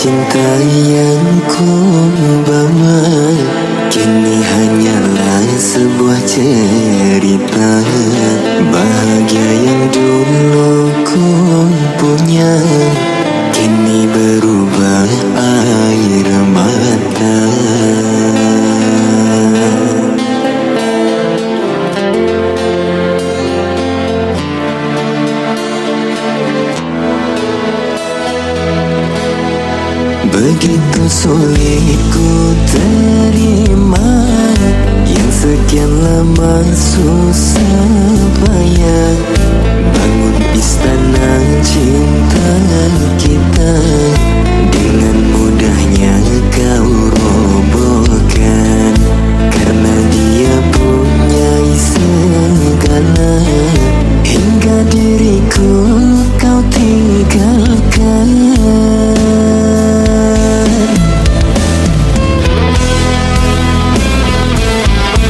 cinta yang ku bawa kini hanyalah sebuah cerita. Bahagia yang dulu ku punya kini berubah air mata. Begitu sulit ku terima yang sekian lama susah payah bangun istana cinta kita, dengan mudahnya kau robohkan. Karena dia punya segala, hingga diriku kau tinggalkan.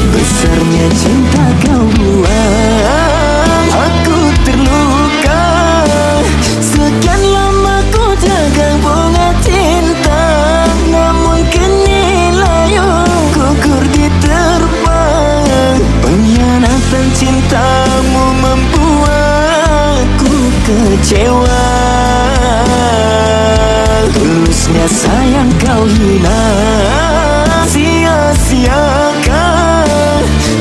Besarnya cinta kau buang, aku terluka. Sekian lama ku jaga bunga cinta, namun kini layu gugur diterpang. Pengkhianatan cintamu membuatku kecewa. Tulusnya sayang kau hina, sia-siakan.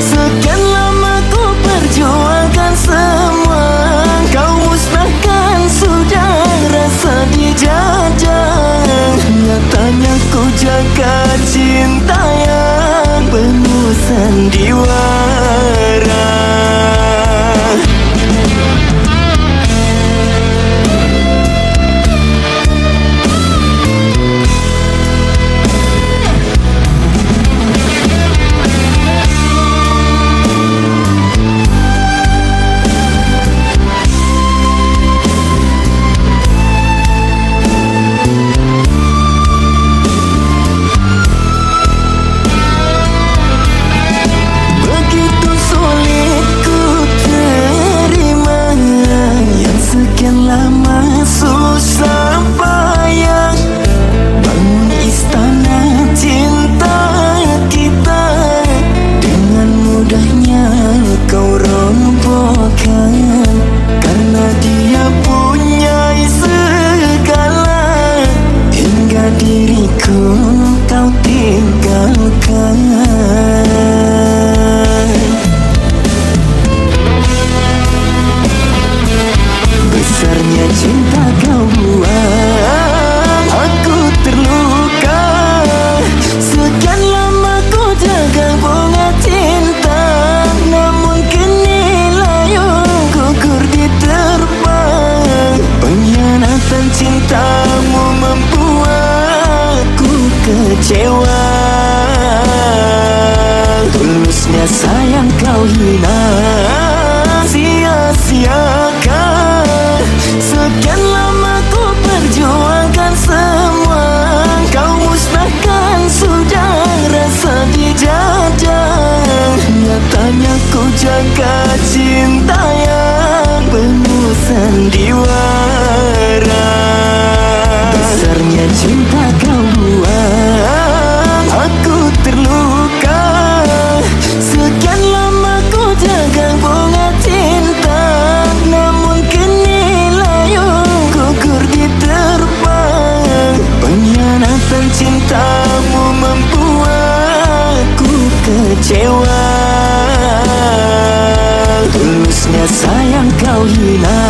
Sekian lama ku perjuangkan semua, kau musnahkan sudah rasa dijajah. Nyatanya ku jaga cinta yang penuh sandiwara. Besarnya cinta kau buang, aku terluka. Sekian lama ku jaga bunga cinta, namun kini layu gugur diterpang. Pengkhianatan cintamu membuatku kecewa. Tulusnya sayang kau hina, sia-siakan. Sekian lama ku perjuangkan semua, kau musnahkan sudah rasa dijajah. Nyatanya ku jaga cinta yang penuh sandiwara. Besarnya cinta kau buang, aku terluka. Sekian lama ku jaga bunga cinta, namun kini layu gugur diterpang. Pengkhianatan cintamu membuatku kecewa. Tulusnya sayang kau hina,